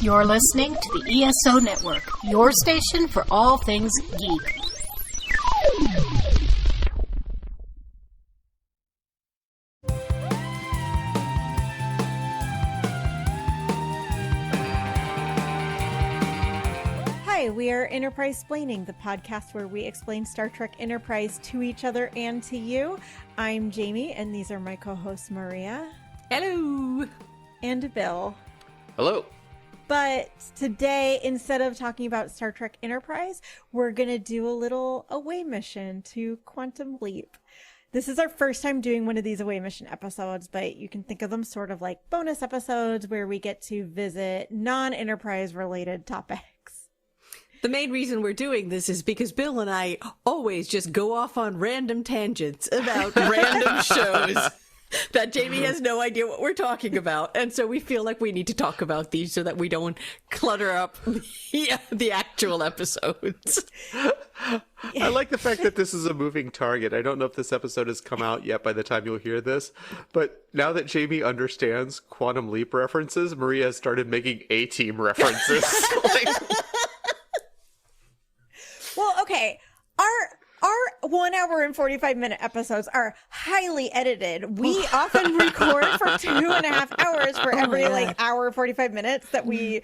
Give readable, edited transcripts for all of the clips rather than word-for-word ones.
You're listening to the ESO Network, your station for all things geek. Hi, we are Enterprise Splaining, the podcast where we explain Star Trek Enterprise to each other and to you. I'm Jamie, and these are my co-hosts Maria. Hello. And Bill. Hello. But today, instead of talking about Star Trek Enterprise, we're going to do a little away mission to Quantum Leap. This is our first time doing one of these away mission episodes, but you can think of them sort of like bonus episodes where we get to visit non-Enterprise related topics. The main reason we're doing this is because Bill and I always just go off on random tangents about random shows that Jamie has no idea what we're talking about. And so we feel like we need to talk about these so that we don't clutter up the actual episodes. I like the fact that this is a moving target. I don't know if this episode has come out yet by the time you'll hear this, but now that Jamie understands Quantum Leap references, Maria has started making A-Team references. Well, okay. Our 1 hour and 45-minute episodes are highly edited. We often record for 2.5 hours for every hour 45 minutes that we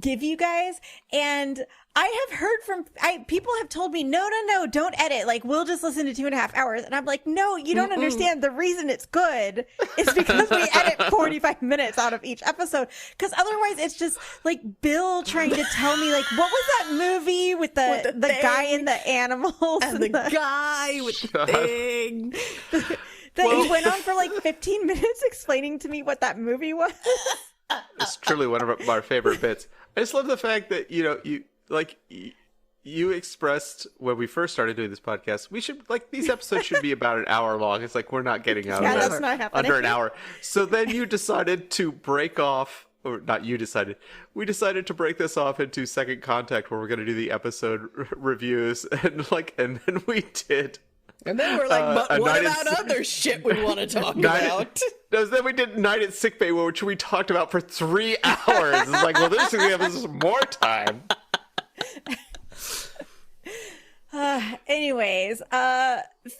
give you guys. And I have heard from people have told me, no, don't edit. Like, we'll just listen to 2.5 hours. And I'm like, no, you don't understand. The reason it's good is because we edit 45 minutes out of each episode. Because otherwise it's just like Bill trying to tell me, like, what was that movie with the guy and the animals? And the guy with the thing. He went on for like 15 minutes explaining to me what that movie was. It's truly one of our favorite bits. I just love the fact that, you expressed when we first started doing this podcast, we should, these episodes should be about an hour long. It's like, we're not getting out of that's not happening. Under an hour. So then you decided to break off, or not you decided, we decided to break this off into Second Contact, where we're going to do the episode reviews, and then we did. And then we're like, but what about other shit we want to talk about? Then we did Night at Sickbay, which we talked about for 3 hours. It's like, well, this is going to give us more time. Anyways,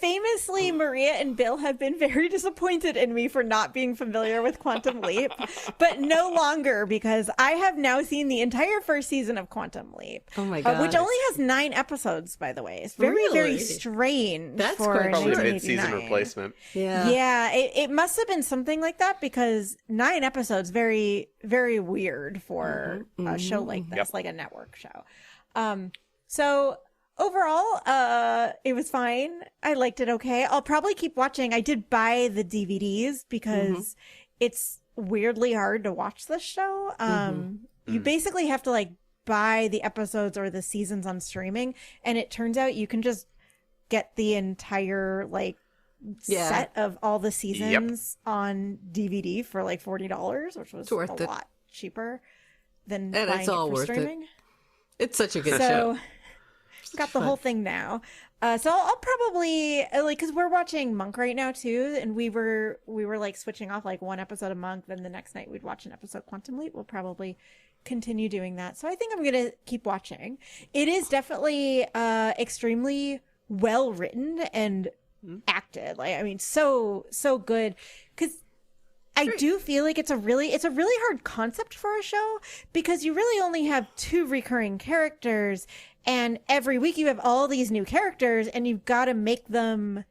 famously, Maria and Bill have been very disappointed in me for not being familiar with Quantum Leap, but no longer, because I have now seen the entire first season of Quantum Leap. Oh my god! Which only has 9 episodes, by the way. It's very strange. That's for probably a 1989. mid-season replacement. Yeah. It must have been something like that, because 9 episodes, very, very weird for a show like this, like a network show. So overall, it was fine. I liked it okay. I'll probably keep watching. I did buy the DVDs because it's weirdly hard to watch this show. You basically have to buy the episodes or the seasons on streaming, and it turns out you can just get the entire set of all the seasons on DVD for $40, which was a lot cheaper than buying it's all it for worth streaming. It's such a good show. Got the whole thing now. So I'll probably because we're watching Monk right now too, and we were switching off one episode of Monk, then the next night we'd watch an episode of Quantum Leap. We'll probably continue doing that. So I think I'm gonna keep watching. It is definitely extremely well written and acted. So good, because I do feel like it's a really hard concept for a show, because you really only have 2 recurring characters, and every week you have all these new characters, and you've got to make them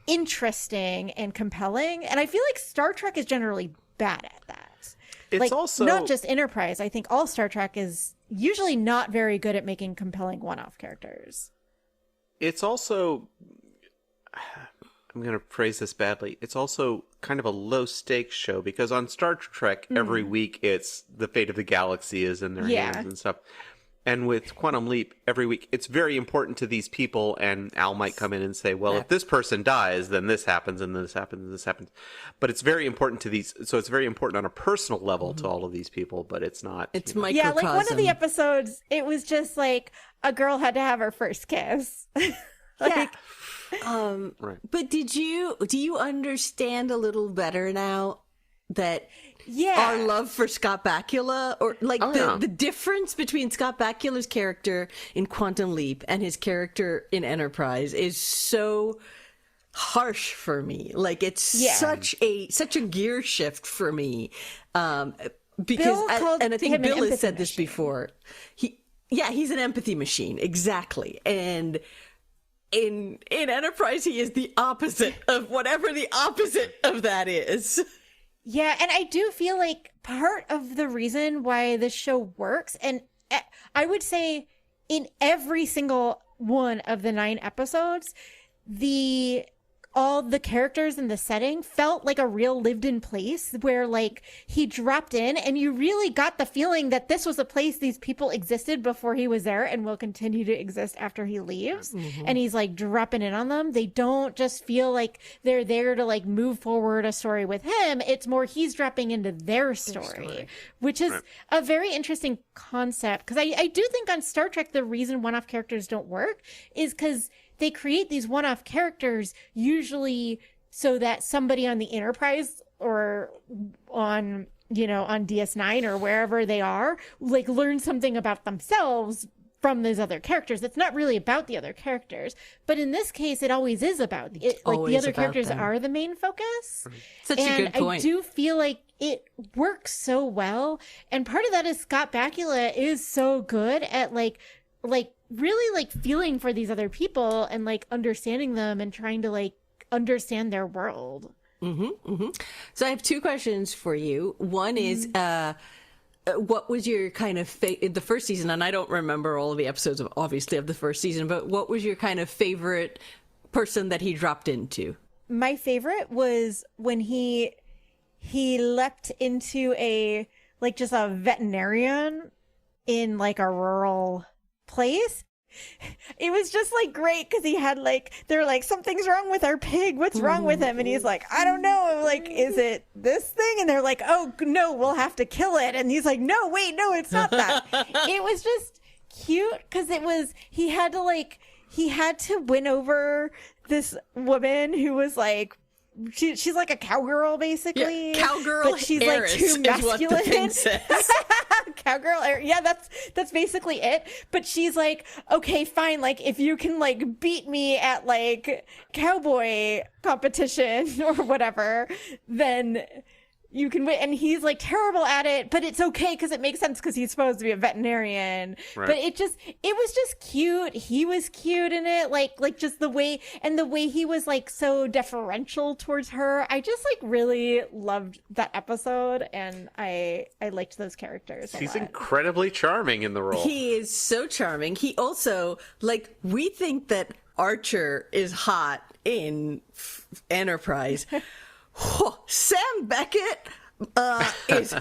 interesting and compelling. And I feel like Star Trek is generally bad at that. It's also not just Enterprise. I think all Star Trek is usually not very good at making compelling one-off characters. It's also, I'm going to phrase this badly, it's also kind of a low-stakes show, because on Star Trek, every week it's the fate of the galaxy is in their hands and stuff. And with Quantum Leap, every week, it's very important to these people, and Al might come in and say, well, if this person dies, then this happens, and this happens, and this happens. But it's very important to these, so it's very important on a personal level to all of these people, but it's not. It's microcosm. Yeah, one of the episodes, it was just a girl had to have her first kiss. Right. But do you understand a little better now that our love for Scott Bakula, or like the difference between Scott Bakula's character in Quantum Leap and his character in Enterprise is so harsh for me. Like it's such a gear shift for me. Because and I think Bill has said this before. He's an empathy machine, exactly. And in Enterprise, he is the opposite of whatever the opposite of that is. Yeah, and I do feel like part of the reason why this show works, and I would say in every single one of the 9 episodes, all the characters in the setting felt like a real lived-in place where, like, he dropped in and you really got the feeling that this was a place these people existed before he was there and will continue to exist after he leaves. Mm-hmm. And he's, like, dropping in on them. They don't just feel like they're there to, like, move forward a story with him. It's more he's dropping into their story. Which is a very interesting concept. Because I do think on Star Trek, the reason one-off characters don't work is because they create these one-off characters usually so that somebody on the Enterprise or on DS9 or wherever they are, like, learn something about themselves from those other characters. It's not really about the other characters, but in this case, it always is about it. Like, the other characters are the main focus. Such a good point. I do feel like it works so well, and part of that is Scott Bakula is so good at like really, like, feeling for these other people and, like, understanding them and trying to, like, understand their world. So I have 2 questions for you. One is, what was your kind of the first season? And I don't remember all of the episodes of the first season, but what was your kind of favorite person that he dropped into? My favorite was when he leapt into just a veterinarian in, like, a rural place. It was just, like, great because he had, like, they're like, something's wrong with our pig, what's wrong with him? And he's like, I don't know, like, is it this thing? And they're like, oh no, we'll have to kill it. And he's like, no, wait, no, it's not that. It was just cute because he had to win over this woman who was like, she's like a cowgirl, basically. Yeah, cowgirl, but she's like too masculine. Is what the thing says. Cowgirl, yeah, that's basically it. But she's like, okay, fine. Like, if you can, like, beat me at, like, cowboy competition or whatever, then you can win. And he's, like, terrible at it, but it's okay because it makes sense because he's supposed to be a veterinarian. Right. But it was just cute. He was cute in it, like just the way he was, like, so deferential towards her. I just, like, really loved that episode, and I liked those characters. He's incredibly charming in the role. He is so charming. He also, like, we think that Archer is hot in Enterprise. Sam Beckett is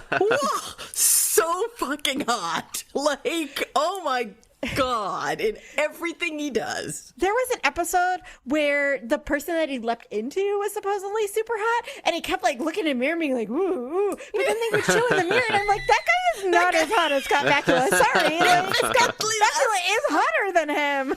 so fucking hot. Like, oh my God, in everything he does. There was an episode where the person that he leapt into was supposedly super hot, and he kept, like, looking in the mirror being like, ooh, ooh. But then they would show in the mirror, and I'm like, that guy is not as hot as Scott Bakula. Sorry. Like, Scott Bakula is hotter than him.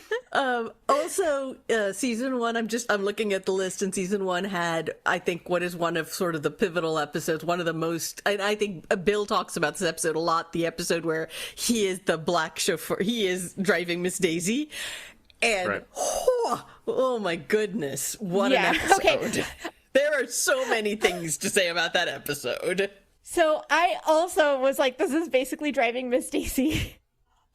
Also, season 1, I'm looking at the list, and season 1 had, I think, what is one of sort of the pivotal episodes, one of the most, and I think Bill talks about this episode a lot, the episode where he is the black chauffeur, he is driving Miss Daisy, and oh my goodness, what an episode. Okay. There are so many things to say about that episode. So I also was like, this is basically driving Miss Daisy.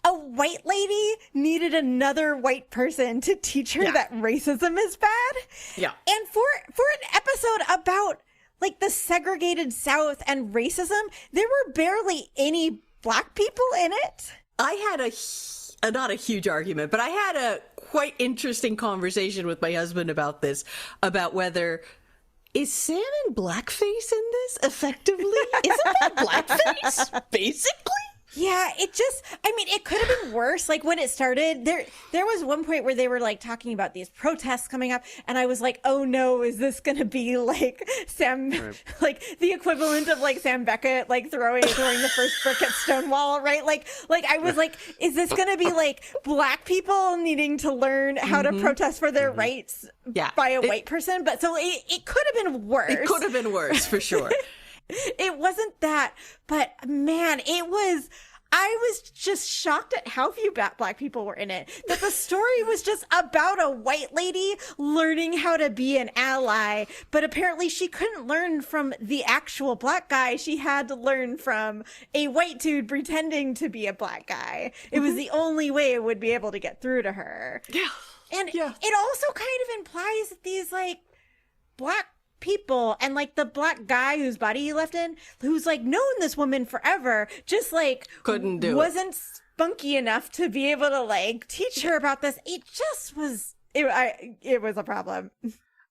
A white lady needed another white person to teach her that racism is bad. Yeah. And for an episode about, like, the segregated South and racism, there were barely any black people in it. I had not a huge argument, but I had a quite interesting conversation with my husband about this, about whether, is Sam in blackface in this effectively? Isn't that blackface, basically? Yeah, it could have been worse. Like, when it started, there was one point where they were, like, talking about these protests coming up, and I was like, oh no, is this gonna be like Sam, like the equivalent of, like, Sam Beckett, like, throwing the first brick at Stonewall, right? Like I was like, is this gonna be like black people needing to learn how to protest for their rights by a white person? But so it could have been worse. It could have been worse, for sure. It wasn't that, but man, I was just shocked at how few black people were in it. That the story was just about a white lady learning how to be an ally, but apparently she couldn't learn from the actual black guy. She had to learn from a white dude pretending to be a black guy. It was the only way it would be able to get through to her. Yeah. And it also kind of implies that these, like, black people and, like, the black guy whose body he left in, who's, like, known this woman forever, just, like, wasn't spunky enough to be able to, like, teach her about this. It just was, it was a problem.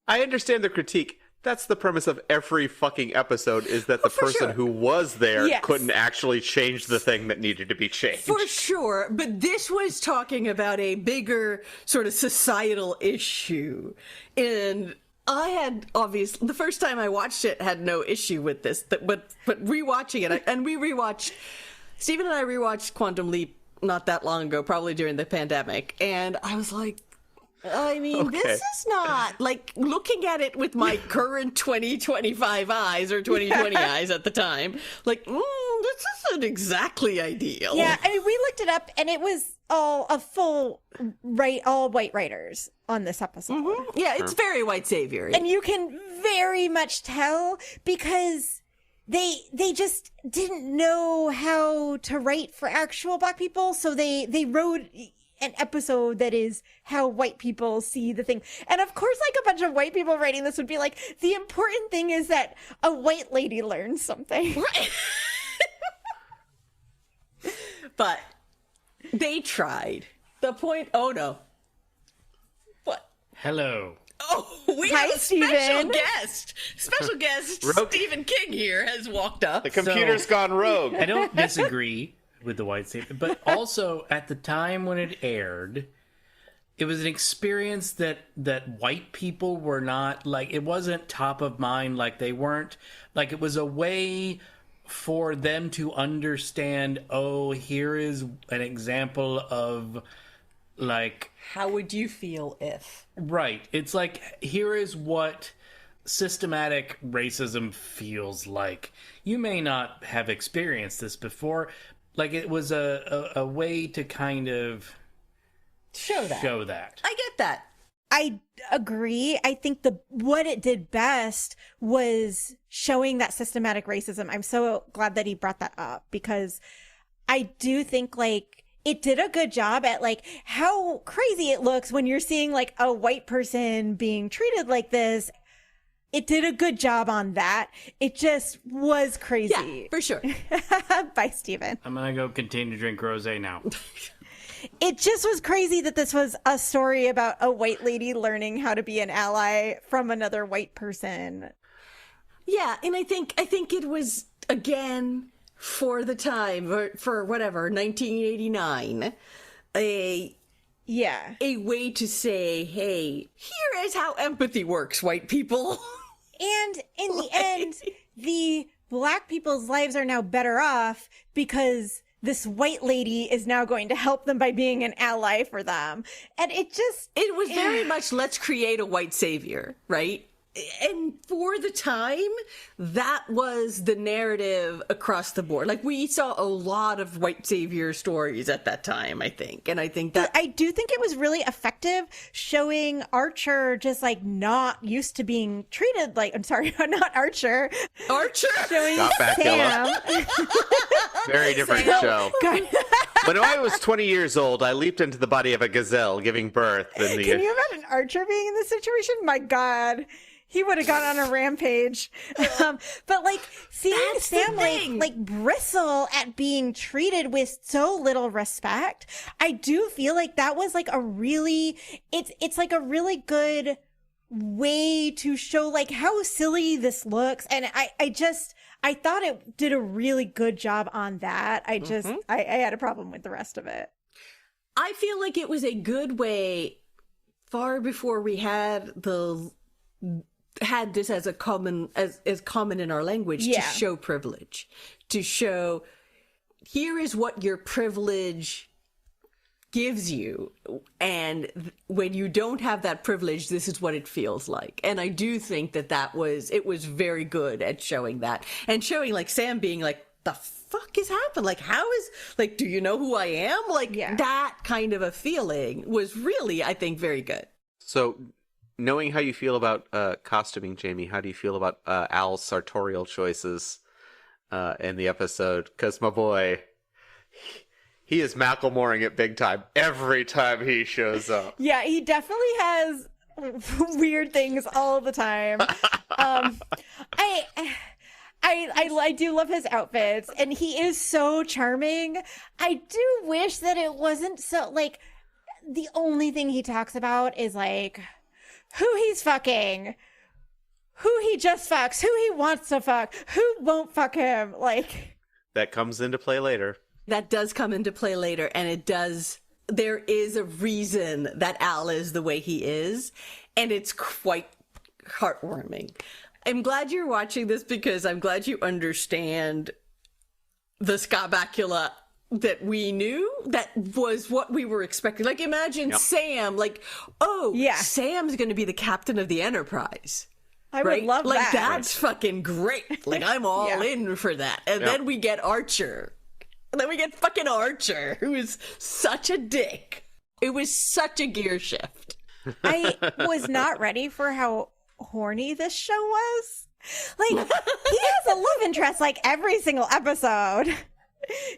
I understand the critique. That's the premise of every fucking episode, is that the person who was there couldn't actually change the thing that needed to be changed. For sure, but this was talking about a bigger sort of societal issue. And I had, obviously, the first time I watched it, had no issue with this, but rewatching it, and Stephen and I rewatched Quantum Leap not that long ago, probably during the pandemic, and I was like, I mean, this is not, like, looking at it with my current 2025 eyes, or 2020 eyes at the time, like, this isn't exactly ideal. Yeah, I mean, we looked it up, and it was all white writers on this episode. Mm-hmm. Yeah, it's very white savior. And you can very much tell, because they just didn't know how to write for actual black people, so they wrote an episode that is how white people see the thing. And of course, like, a bunch of white people writing this would be like, the important thing is that a white lady learns something. Right. But they tried. The point, oh no. What? Hello. Oh, we Hi, have a special Steven. guest. Special guest Stephen King here has walked up. The computer's gone rogue. I don't disagree with the white statement, but also at the time when it aired, it was an experience that white people were not, like, it wasn't top of mind, like they weren't, like, it was a way for them to understand, oh, here is an example of, like, How would you feel if? right, it's like, here is what systematic racism feels like. You may not have experienced this before. Like, it was a way to kind of Show that. I get that. I agree. I think what it did best was showing that systematic racism. I'm so glad that he brought that up, because I do think, like, it did a good job at, like, how crazy it looks when you're seeing, like, a white person being treated like this. It did a good job on that. It just was crazy. Yeah, for sure. Bye, Steven. I'm gonna go continue to drink rosé now. It just was crazy that this was a story about a white lady learning how to be an ally from another white person. Yeah, and I think it was, again, for the time, or for whatever, 1989, a way to say, hey, here is how empathy works, white people. And in the end, the black people's lives are now better off because this white lady is now going to help them by being an ally for them. And it was very much, let's create a white savior, right? And for the time, that was the narrative across the board. Like, we saw a lot of white savior stories at that time, I think. And I think that... I do think it was really effective showing Archer just, like, not used to being treated like... I'm sorry, not Archer. Archer? Showing Scott Bakula. Sam. Very different show. When I was 20 years old, I leaped into the body of a gazelle giving birth. Can you imagine Archer being in this situation? My God. He would have gone on a rampage. But, like, seeing Sam, like bristle at being treated with so little respect, I do feel like that was, like, it's like a really good way to show, like, how silly this looks. And I thought it did a really good job on that. I had a problem with the rest of it. I feel like it was a good way, far before we had this as a common in our language, to show privilege, to show, here is what your privilege gives you. And when you don't have that privilege, this is what it feels like. And I do think it was very good at showing that. And showing like Sam being like, the fuck is happening? Like, how is, like, do you know who I am? Like, that kind of a feeling was really, I think, very good. So, knowing how you feel about costuming, Jamie, how do you feel about Al's sartorial choices in the episode? Because my boy, he is Macklemoring it big time every time he shows up. Yeah, he definitely has weird things all the time. I do love his outfits, and he is so charming. I do wish that it wasn't so, like, the only thing he talks about is, like, who he's fucking, who he just fucks, who he wants to fuck, who won't fuck him, like. That comes into play later. That does come into play later, and there is a reason that Al is the way he is, and it's quite heartwarming. I'm glad you're watching this because I'm glad you understand the Scott Bakula that we knew. That was what we were expecting. Like, imagine Sam, like, Sam's going to be the captain of the Enterprise. I would love that. Like, that's fucking great. Like, I'm all in for that. And then we get Archer. And then we get fucking Archer, who is such a dick. It was such a gear shift. I was not ready for how horny this show was. Like, he has a love interest like every single episode. He's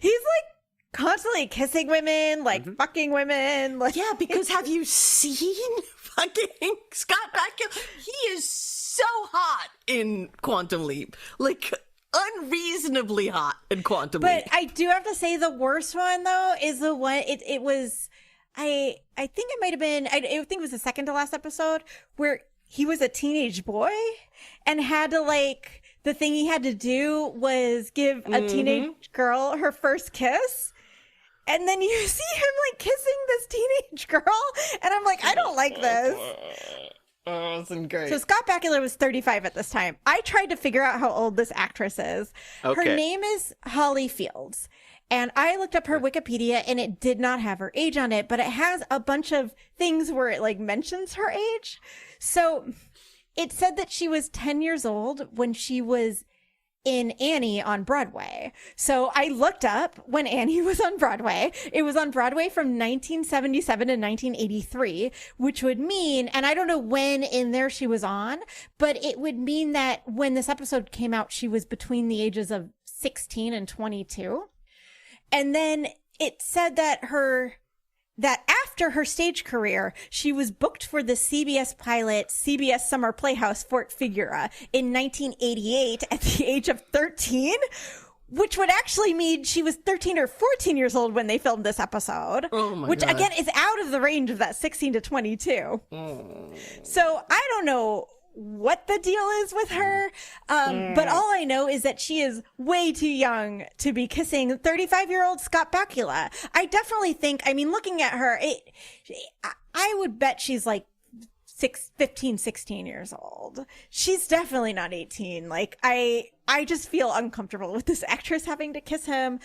like constantly kissing women, like fucking women. Like, yeah, because have you seen fucking Scott Bakula? He is so hot in Quantum Leap. Like, unreasonably hot in Quantum Leap. But I do have to say the worst one though is the one it was I think it might have been I think it was the second to last episode where he was a teenage boy and had to, like, the thing he had to do was give a teenage girl her first kiss. And then you see him, like, kissing this teenage girl. And I'm like, I don't like this. Oh, wasn't great. So Scott Bakula was 35 at this time. I tried to figure out how old this actress is. Okay. Her name is Holly Fields. And I looked up her Wikipedia and it did not have her age on it, but it has a bunch of things where it, like, mentions her age. So it said that she was 10 years old when she was in Annie on Broadway. So I looked up when Annie was on Broadway. It was on Broadway from 1977 to 1983, which would mean, and I don't know when in there she was on, but it would mean that when this episode came out, she was between the ages of 16 and 22. And then it said that after her stage career, she was booked for the CBS pilot CBS Summer Playhouse Fort Figura in 1988 at the age of 13, which would actually mean she was 13 or 14 years old when they filmed this episode. Oh my which God. Again is out of the range of that 16 to 22. So I don't know what the deal is with her. But all I know is that she is way too young to be kissing 35-year-old Scott Bakula. I definitely think, I mean, looking at her, I would bet she's like 15, 16 years old. She's definitely not 18. Like, I just feel uncomfortable with this actress having to kiss him.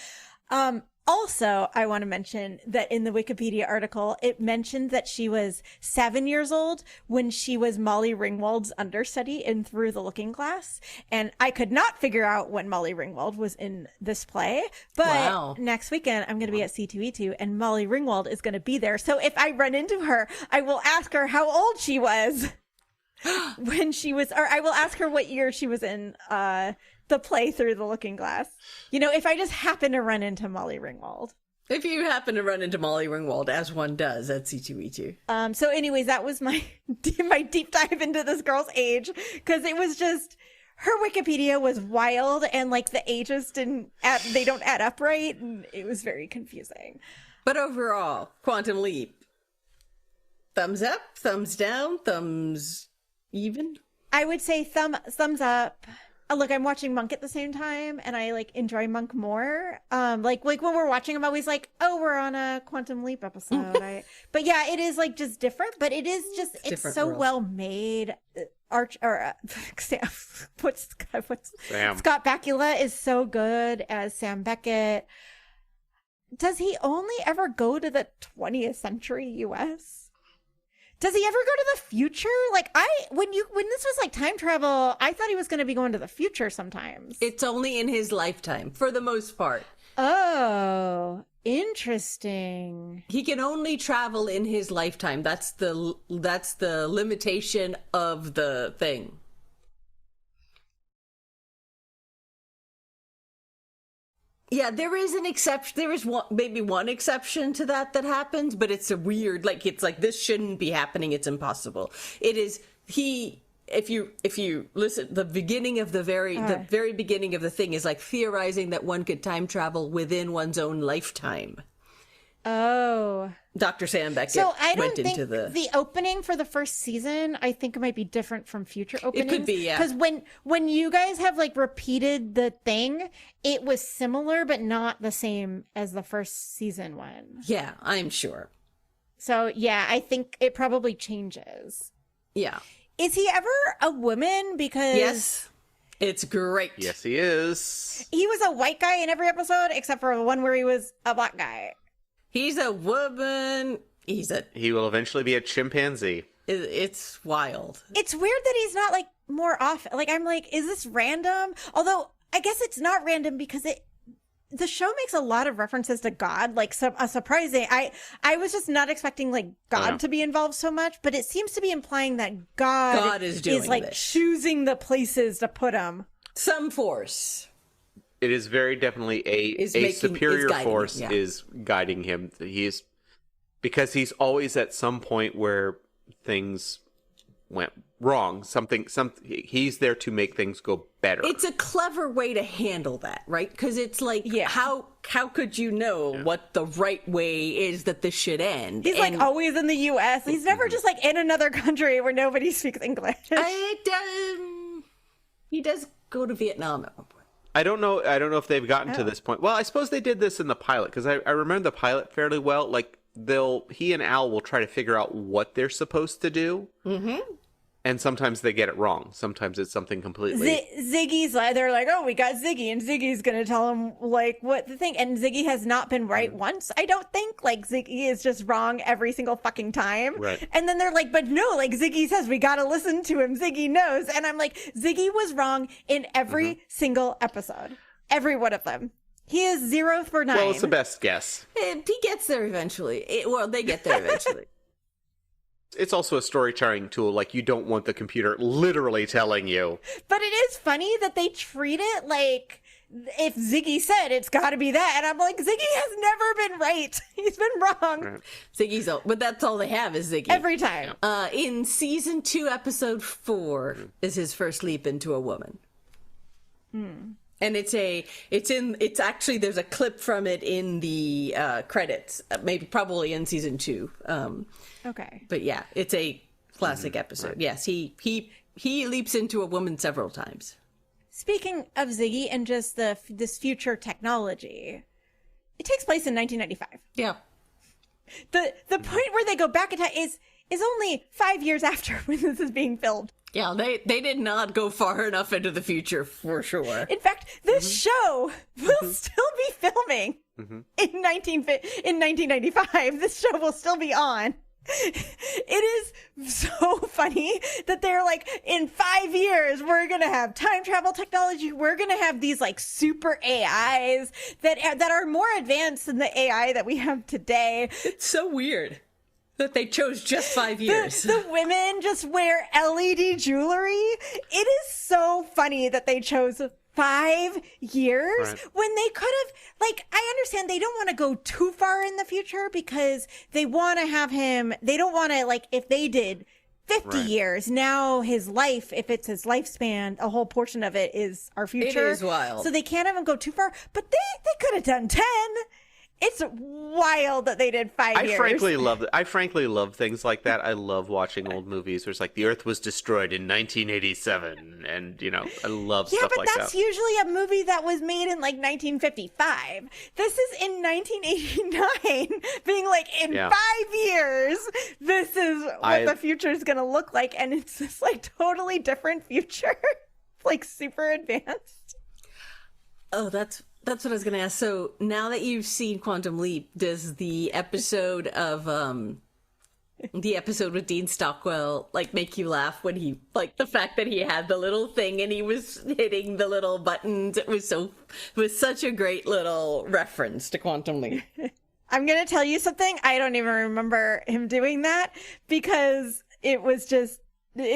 Also, I want to mention that in the Wikipedia article, it mentioned that she was 7 years old when she was Molly Ringwald's understudy in Through the Looking Glass. And I could not figure out when Molly Ringwald was in this play. But next weekend, I'm going to be at C2E2 and Molly Ringwald is going to be there. So if I run into her, I will ask her how old she was when she was, or I will ask her what year she was in, the play Through the Looking Glass. You know, if I just happen to run into Molly Ringwald. If you happen to run into Molly Ringwald, as one does at C2E2. So anyways, that was my deep dive into this girl's age, because it was just, her Wikipedia was wild and like the ages don't add up right, and it was very confusing. But overall, Quantum Leap, thumbs up, thumbs down, thumbs even? I would say thumbs up. Look, I'm watching Monk at the same time, and I like enjoy Monk more. Like when we're watching, I'm always like, "Oh, we're on a Quantum Leap episode." But yeah, it is like just different, but it is just it's so world. well made. Sam, Sam. Scott Bakula is so good as Sam Beckett. does he only ever go to the 20th century US? Does he ever go to the future? Like when this was like time travel, I thought he was going to be going to the future sometimes. It's only in his lifetime, for the most part. Oh, interesting. He can only travel in his lifetime. That's the limitation of the thing. Yeah, there is an exception. There is maybe one exception to that happens, but it's a weird, like, it's like, this shouldn't be happening. It's impossible. It is, if you listen, the beginning of the very beginning of the thing is like theorizing that one could time travel within one's own lifetime. Oh. Dr. Sam Beckett so I don't went think into the opening for the first season, I think it might be different from future openings. It could be, yeah. Because when you guys have like repeated the thing, it was similar but not the same as the first season one. Yeah, I'm sure. So yeah, I think it probably changes. Yeah. Is he ever a woman? Because Yes. It's great. Yes, he is. he was a white guy in every episode except for the one where he was a black guy. He's a woman. He will eventually be a chimpanzee. It's wild. It's weird that he's not like more off. Like I'm like, is this random? Although I guess it's not random because the show makes a lot of references to God, like a surprising. I was just not expecting like God to be involved so much, but it seems to be implying that God is doing like this. choosing the places to put him. Some force. It is very definitely a superior force is guiding him. Because he's always at some point where things went wrong. He's there to make things go better. It's a clever way to handle that, right? Because it's like, how could you know what the right way is that this should end? He's like always in the U.S. He's never just like in another country where nobody speaks English. He does go to Vietnam at one point. I don't know if they've gotten to this point. Well, I suppose they did this in the pilot, because I remember the pilot fairly well. Like, he and Al will try to figure out what they're supposed to do. Mm-hmm. And sometimes they get it wrong. Sometimes it's something completely... Ziggy's like, they're like, oh, we got Ziggy, and Ziggy's gonna tell him, like, what the thing. And Ziggy has not been right once, I don't think. Like, Ziggy is just wrong every single fucking time. Right. And then they're like, but no, like, Ziggy says we gotta listen to him. Ziggy knows. And I'm like, Ziggy was wrong in every single episode. Every one of them. He is 0 for 9. Well, it's the best guess. He gets there eventually. They get there eventually. It's also a storytelling tool. Like, you don't want the computer literally telling you. But it is funny that they treat it like if Ziggy said it's got to be that. And I'm like, Ziggy has never been right. He's been wrong. Right. Ziggy's but that's all they have is Ziggy. Every time. In season 2, episode 4 is his first leap into a woman. And it's actually, there's a clip from it in the credits, probably in season 2. Okay. But yeah, it's a classic episode. Right. Yes, he leaps into a woman several times. Speaking of Ziggy and just this future technology, it takes place in 1995. Yeah. The point where they go back in time is only 5 years after when this is being filmed. Yeah, they did not go far enough into the future for sure. In fact, this show will still be filming in 1995. This show will still be on. It is so funny that they're like, in 5 years, we're going to have time travel technology. We're going to have these like super AIs that are more advanced than the AI that we have today. It's so weird that they chose just 5 years. The women just wear LED jewelry. It is so funny that they chose 5 years when they could have, like, I understand they don't want to go too far in the future because they want to have him, they don't want to, like, if they did 50 years, now his life, if it's his lifespan, a whole portion of it is our future. It is wild. So they can't have him go too far, but they could have done 10. It's wild that they did 5 years. I frankly love things like that. I love watching old movies where it's like the Earth was destroyed in 1987, and I love stuff like that. Yeah, but that's usually a movie that was made in like 1955. This is in 1989, being like, in 5 years, this is what the future is going to look like, and it's this like totally different future, like super advanced. Oh, that's That's what I was going to ask. So now that you've seen Quantum Leap, does the episode with Dean Stockwell like make you laugh when he like the fact that he had the little thing and he was hitting the little buttons? It was such a great little reference to Quantum Leap. I'm going to tell you something. I don't even remember him doing that because it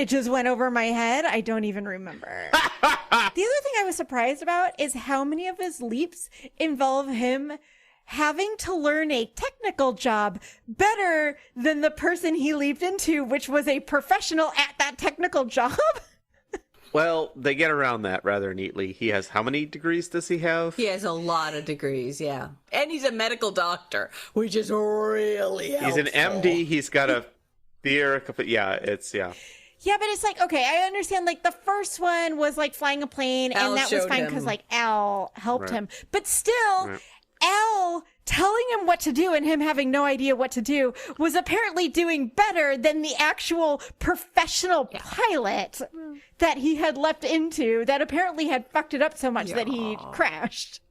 just went over my head. I don't even remember. The other thing I was surprised about is how many of his leaps involve him having to learn a technical job better than the person he leaped into, which was a professional at that technical job. Well, they get around that rather neatly. He has, how many degrees does he have? He has a lot of degrees, yeah. And he's a medical doctor, which is really helpful. He's an MD. He's got a beer. Yeah. Yeah, but it's like, okay, I understand, like, the first one was, like, flying a plane, Al and that was showed fine him. because, like, Al helped Right. him. But still, Right. Al telling him what to do and him having no idea what to do was apparently doing better than the actual professional pilot that he had leapt into that apparently had fucked it up so much that he crashed.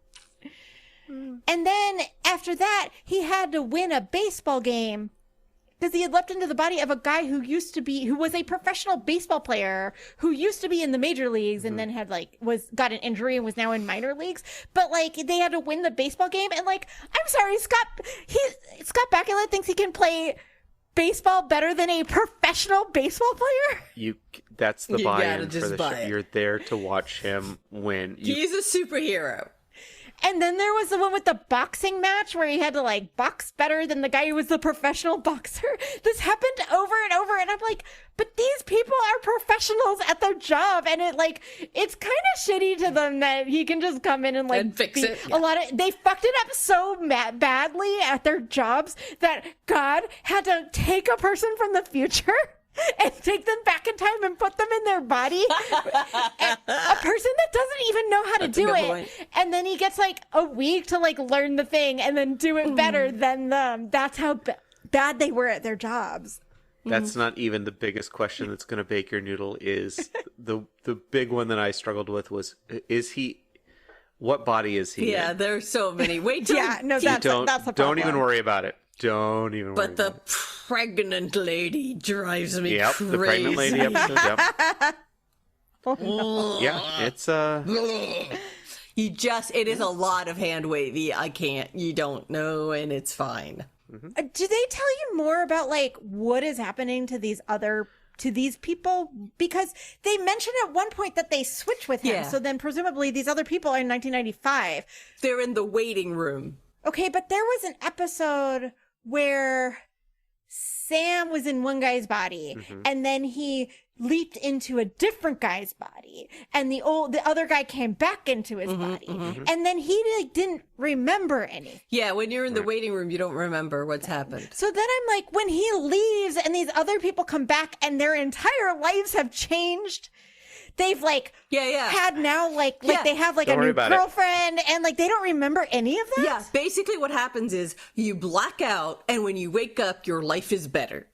And then, after that, he had to win a baseball game because he had leapt into the body of a guy who was a professional baseball player who used to be in the major leagues and then had got an injury and was now in minor leagues. But like they had to win the baseball game and like, I'm sorry, Scott Bakula thinks he can play baseball better than a professional baseball player. That's the You buy-in gotta for just the buy show. it. You're there to watch him win. He's a superhero. And then there was the one with the boxing match where he had to like box better than the guy who was the professional boxer. This happened over and over. And I'm like, but these people are professionals at their job. And it's kind of shitty to them that he can just come in and like And fix it. they fucked it up so badly at their jobs that God had to take a person from the future and take them back in time and put them in their body. And a person that doesn't even know how to That's a do good it. point. And then he gets like a week to like learn the thing and then do it better than them. That's how bad they were at their jobs. That's not even the biggest question that's going to bake your noodle. Is the big one that I struggled with was, what body is he Yeah, in? there's so many. Wait till Yeah, no, that's Don't the problem. don't even worry about it. Don't even worry But the about pregnant lady drives me it. Yep, crazy. the pregnant lady episode. Yep. Oh, Yeah, it's It is a lot of hand wavy. You don't know, and it's fine. Do they tell you more about like what is happening to these people? Because they mentioned at one point that they switch with him. Yeah. So then presumably these other people are in 1995. They're in the waiting room. Okay, but there was an episode where Sam was in one guy's body and then he leaped into a different guy's body and the other guy came back into his body and then he like didn't remember anything. Yeah, when you're in the waiting room, you don't remember what's happened. So then I'm like, when he leaves and these other people come back and their entire lives have changed, they've like had now like they have like Don't a worry new about it. girlfriend and like they don't remember any of that. Yeah, basically what happens is you black out, and when you wake up, your life is better.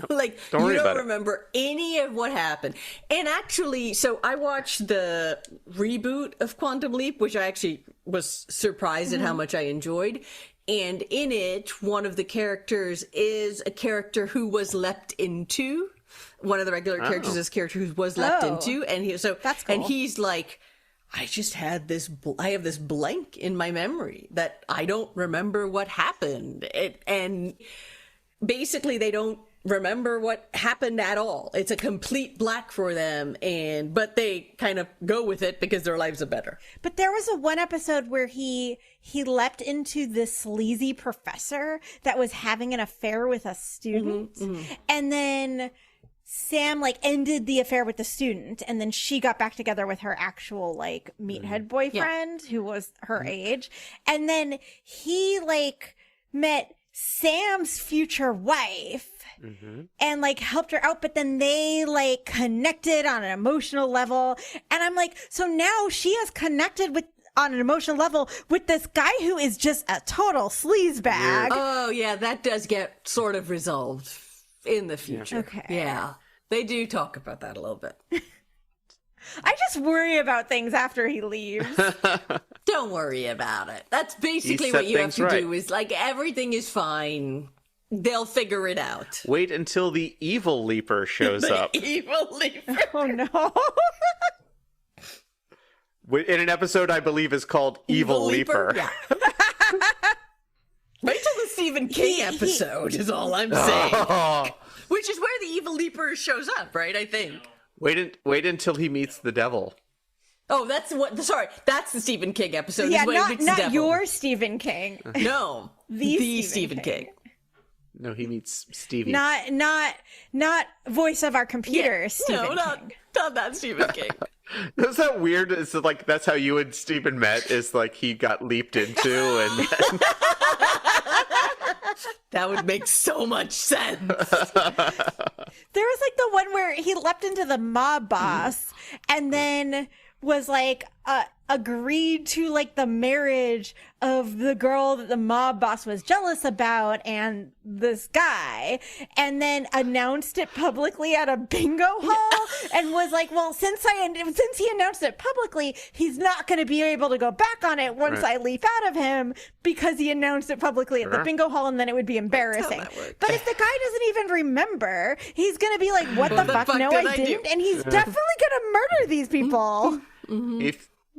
Like, Don't worry you about don't it. remember any of what happened. And actually, so I watched the reboot of Quantum Leap, which I actually was surprised at how much I enjoyed. And in it, one of the characters is a character who was leapt into. One of the regular characters is a character who was leapt into. And That's cool. And he's like, I just had I have this blank in my memory that I don't remember what happened. And basically they don't remember what happened at all. It's a complete black for them, but they kind of go with it because their lives are better. But there was one episode where he leapt into this sleazy professor that was having an affair with a student. And then Sam like ended the affair with the student and then she got back together with her actual like meathead boyfriend who was her age. And then he like met Sam's future wife and like helped her out, but then they like connected on an emotional level. And I'm like, so now she has connected on an emotional level with this guy who is just a total sleazebag. Oh yeah, that does get sort of resolved in the future. Okay. Yeah. They do talk about that a little bit. I just worry about things after he leaves. Don't worry about it. That's basically He set what you have things to right. do is like everything is fine. They'll figure it out. Wait until the evil leaper shows up. Evil leaper. Oh no. In an episode I believe is called Evil Leaper. Yeah. Wait till the Stephen King episode is all I'm saying. Oh. Which is where the Evil Leaper shows up, right? I think. Wait until he meets the devil. Oh, that's that's the Stephen King episode. Yeah, is when he meets the not devil. your Stephen King. No, The Stephen King. No, he meets Stevie. Not voice of our computer, Stephen King. Not that Stephen King. Is that weird? It's like that's how you and Steven met, is like he got leaped into and That would make so much sense. There was like the one where he leapt into the mob boss and then was like agreed to like the marriage of the girl that the mob boss was jealous about and this guy, and then announced it publicly at a bingo hall and was like, well, since he announced it publicly, he's not going to be able to go back on it once I leap out of him because he announced it publicly at the bingo hall, and then it would be embarrassing. But if the guy doesn't even remember, he's going to be like, what the fuck? No, I didn't. And he's definitely going to murder these people.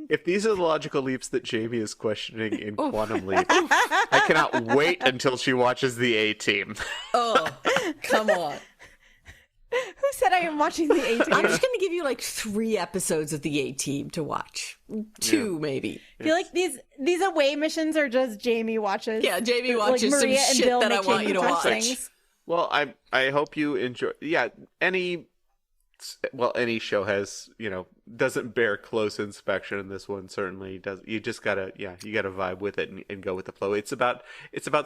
if these are the logical leaps that Jamie is questioning in Quantum Leap, I cannot wait until she watches the A-Team. Oh, come on. Who said I am watching the A-Team? I'm just going to give you like 3 episodes of the A-Team to watch. 2, maybe. I feel like these away missions are just Jamie watches. Yeah, Jamie like watches some Maria and shit Bill that I make want Jamie you to watch watch. things. Well, I hope you enjoy. Yeah, any show has, doesn't bear close inspection, and this one certainly does. You just gotta vibe with it and go with the flow. It's about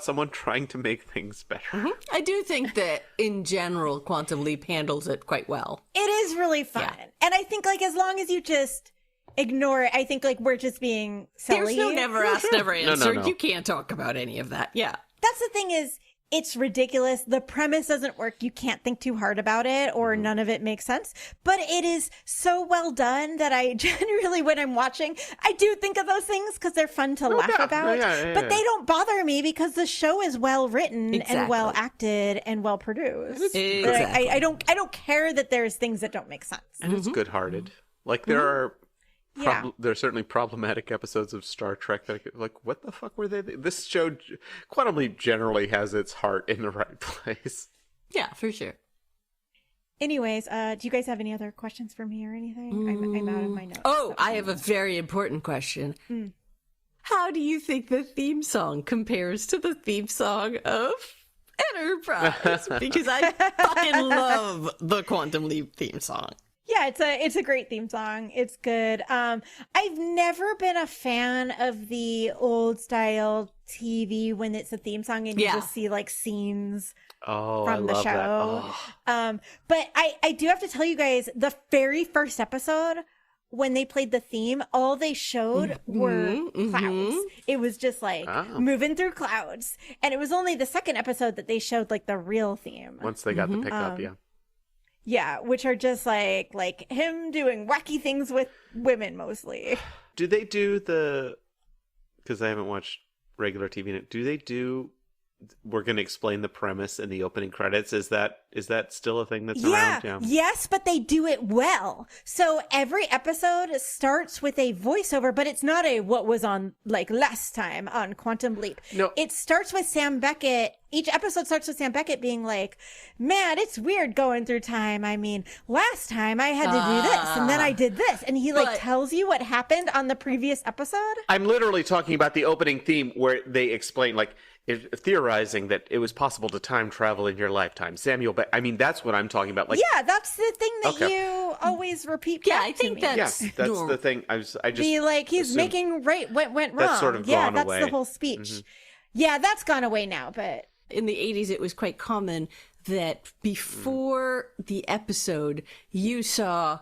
someone trying to make things better. Mm-hmm. I do think that in general, Quantum Leap handles it quite well. It is really fun. Yeah. And I think like as long as you just ignore it, I think like we're just being silly. There's no never asked, never answered. No. You can't talk about any of that. Yeah. That's the thing is, it's ridiculous. The premise doesn't work. You can't think too hard about it, or none of it makes sense. But it is so well done that I generally, when I'm watching, I do think of those things because they're fun to laugh about. But they don't bother me because the show is well written and well acted and well produced. Exactly. I don't care that there's things that don't make sense. And it's good-hearted. Like there are. There are certainly problematic episodes of Star Trek that like, what the fuck were they? This show, Quantum Leap, generally has its heart in the right place. Yeah, for sure. Anyways, do you guys have any other questions for me or anything? I'm out of my notes. Oh, I have a very important question. How do you think the theme song compares to the theme song of Enterprise? Because I fucking love the Quantum Leap theme song. Yeah, it's a great theme song. It's good. I've never been a fan of the old style TV when it's a theme song and you just see like scenes from the show. But I do have to tell you guys, the very first episode when they played the theme, all they showed were clouds. It was just like moving through clouds, and it was only the second episode that they showed like the real theme. Once they got the pickup, Yeah, which are just like him doing wacky things with women mostly. Do they do because I haven't watched regular TV, do they do, we're going to explain the premise in the opening credits? Is that still a thing that's around? Yeah. Yes, but they do it well. So every episode starts with a voiceover, but it's not a what was on like last time on Quantum Leap. No. It starts with Sam Beckett. Each episode starts with Sam Beckett being like, man, it's weird going through time. I mean, last time I had to do this and then I did this. And he tells you what happened on the previous episode. I'm literally talking about the opening theme where they explain theorizing that it was possible to time travel in your lifetime. I mean, that's what I'm talking about. Like, yeah, that's the thing that you always repeat. Yeah, back I think to me. that's the thing. I just be like, he's making right what went wrong. That's sort of gone that's away. the whole speech. Yeah, that's gone away now, but in the 80s, it was quite common that before the episode, you saw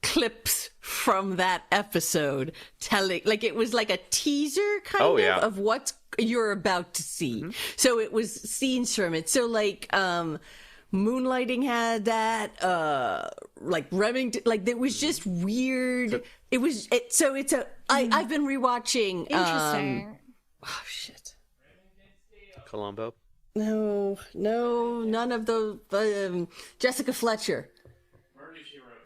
clips from that episode telling, like it was like a teaser kind of what you're about to see. So it was scenes from it. So like Moonlighting had that, like Remington, like it was just weird. I've been rewatching. Interesting. Oh shit. Columbo. No, none of those. Jessica Fletcher.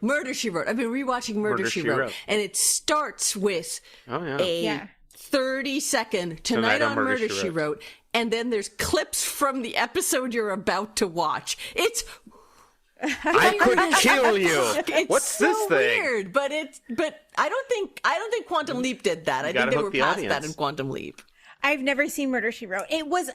Murder, She Wrote. I've been rewatching Murder, She Wrote. And it starts with a 30-second Tonight on Murder, She Wrote. And then there's clips from the episode you're about to watch. It's... I could kill you. What's so this thing? Weird, but I don't think Quantum Leap did that. I think they were past that in Quantum Leap. I've never seen Murder, She Wrote. It was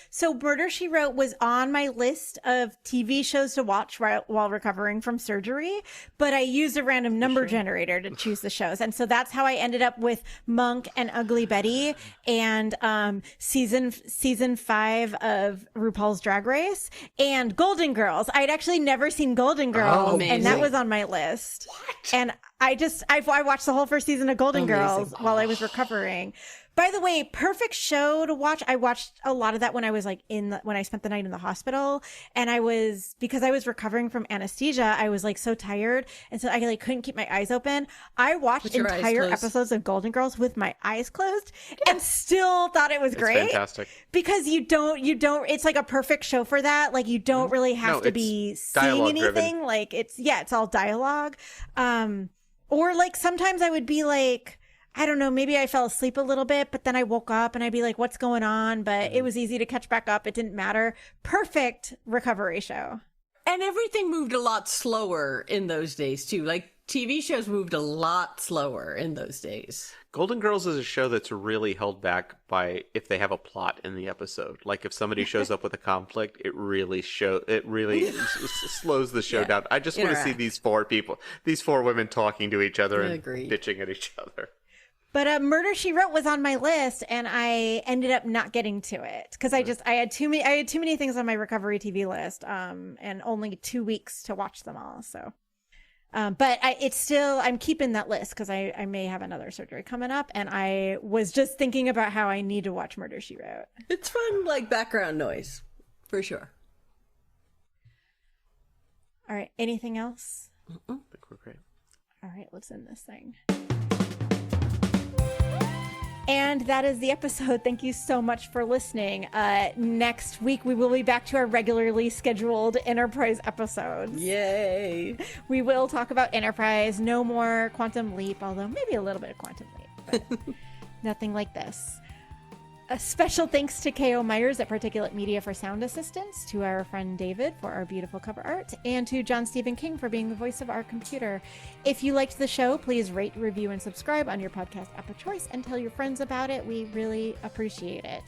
so Murder, She Wrote was on my list of TV shows to watch while recovering from surgery, but I used a random number generator to choose the shows. And so that's how I ended up with Monk and Ugly Betty and season 5 of RuPaul's Drag Race and Golden Girls. I'd actually never seen Golden Girls, and that was on my list. What? And I watched the whole first season of Golden Girls while I was recovering. By the way, perfect show to watch. I watched a lot of that when I was like when I spent the night in the hospital, and because I was recovering from anesthesia, I was like so tired, and so I like couldn't keep my eyes open. I watched entire episodes of Golden Girls with my eyes closed, and still thought it was great. It's fantastic because you don't. It's like a perfect show for that. Like you don't really have to be seeing anything. Driven. Like it's all dialogue. Or like sometimes I would be like, I don't know, maybe I fell asleep a little bit, but then I woke up and I'd be like, what's going on? But it was easy to catch back up. It didn't matter. Perfect recovery show. And everything moved a lot slower in those days, too. Like, TV shows moved a lot slower in those days. Golden Girls is a show that's really held back by if they have a plot in the episode. Like, if somebody shows up with a conflict, it really slows the show down. I just want to see these four women talking to each other and bitching at each other. But Murder, She Wrote was on my list, and I ended up not getting to it because I had too many things on my recovery TV list, and only 2 weeks to watch them all. So, but I'm keeping that list because I may have another surgery coming up, and I was just thinking about how I need to watch Murder, She Wrote. It's fun, like background noise, for sure. All right, anything else? I think we're great. All right, let's end this thing. And that is the episode. Thank you so much for listening. Next week, we will be back to our regularly scheduled Enterprise episodes. Yay! We will talk about Enterprise. No more Quantum Leap, although maybe a little bit of Quantum Leap, but nothing like this. A special thanks to K.O. Myers at Particulate Media for sound assistance, to our friend David for our beautiful cover art, and to John Stephen King for being the voice of our computer. If you liked the show, please rate, review, and subscribe on your podcast app of choice and tell your friends about it. We really appreciate it.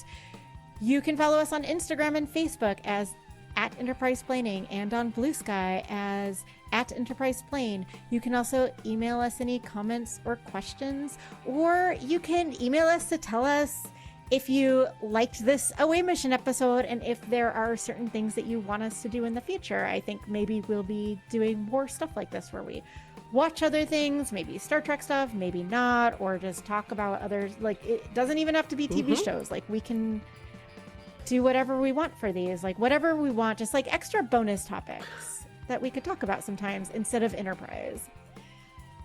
You can follow us on Instagram and Facebook as @EnterprisePlaning and on Blue Sky as @EnterprisePlane. You can also email us any comments or questions, or you can email us to tell us if you liked this Away Mission episode and if there are certain things that you want us to do in the future. I think maybe we'll be doing more stuff like this where we watch other things, maybe Star Trek stuff, maybe not, or just talk about others. Like, it doesn't even have to be TV shows. Like, we can do whatever we want for these, like whatever we want, just like extra bonus topics that we could talk about sometimes instead of Enterprise.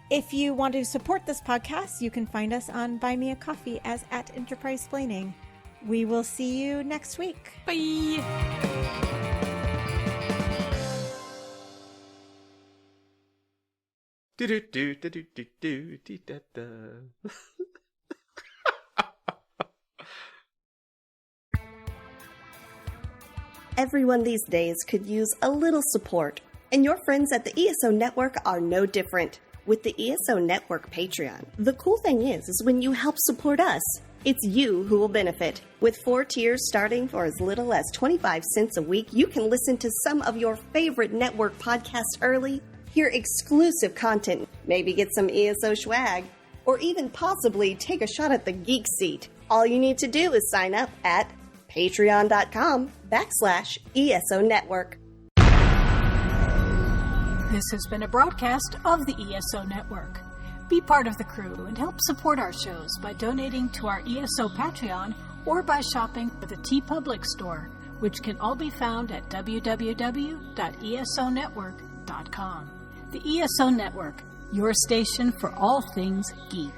If you want to support this podcast, you can find us on Buy Me a Coffee as @EnterprisePlaning. We will see you next week. Bye! Everyone these days could use a little support, and your friends at the ESO Network are no different. With the ESO Network Patreon, the cool thing is when you help support us, it's you who will benefit. With 4 tiers starting for as little as 25 cents a week, you can listen to some of your favorite network podcasts early, hear exclusive content, maybe get some ESO swag, or even possibly take a shot at the geek seat. All you need to do is sign up at patreon.com/ESO Network. This has been a broadcast of the ESO Network. Be part of the crew and help support our shows by donating to our ESO Patreon or by shopping at the TeePublic store, which can all be found at www.esonetwork.com. The ESO Network, your station for all things geek.